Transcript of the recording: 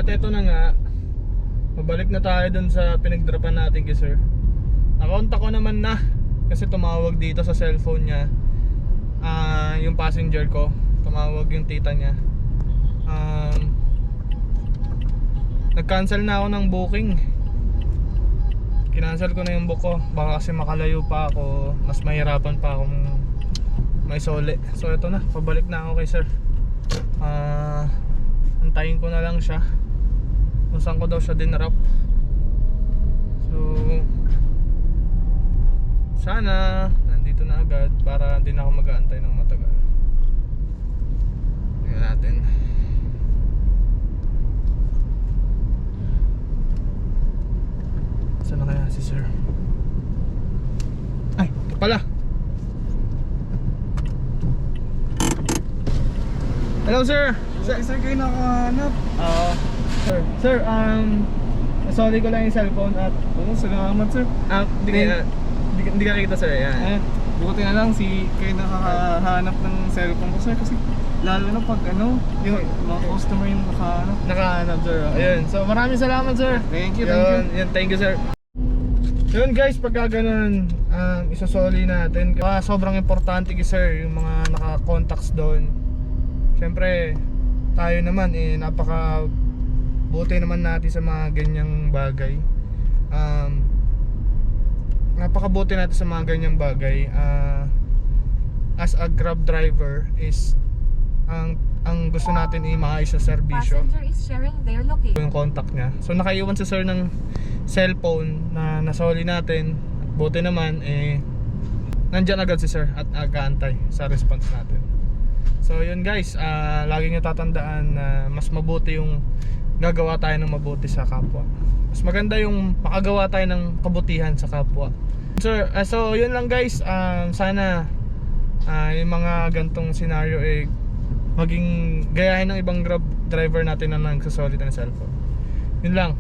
eto na nga. Mabalik na tayo dun sa pinagdrapan natin kay sir. Nakontak ko naman na kasi tumawag dito sa cellphone niya. Yung passenger ko, tumawag yung tita niya. Nag-cancel na ako ng booking. Kinancel ko na yung book ko. Baka kasi makalayo pa ako, mas mahirapan pa akong may sole. So ito na, pabalik na ako kay sir. Antayin ko na lang siya kung saan ko daw siya dinrap. So sana nandito na agad para hindi na ako mag-aantay ng matagal. Tingnan natin. Saan na kaya si sir? Ay, ito pala. Hello sir. Sir, kayo nakahanap. Sir, sorry ko lang yung cellphone at Salamat sir. hindi ka nakikita sir. Yan. Buti na lang kayo nakakahanap ng cellphone ko sir. Kasi lalo na pag yung mga customer yung nakahanap. Nakahanap sir. Ayun. So maraming salamat sir. Thank you. Thank you sir. Yun guys, pagka ganun, isasoli natin. Sobrang importante kay sir yung mga naka-contacts doon. Siyempre, tayo naman napaka buti naman natin sa mga ganyang bagay. Napakabuti natin sa mga ganyang bagay. As a Grab driver is ang gusto natin maayos na serbisyo. Passenger is sharing their location. Yung contact niya. So nakaiwan si sir ng cellphone na nasoli natin. Buti naman nandyan agad si sir at agaantay sa response natin. So yun guys, lagi nyo tatandaan na mas mabuti yung gagawa tayo ng mabuti sa kapwa. Mas maganda yung makagawa tayo ng kabutihan sa kapwa. Sir, so yun lang guys, sana yung mga gantong scenario maging gayahin ng ibang Grab driver natin na nagsasolid ng cellphone. Yun lang.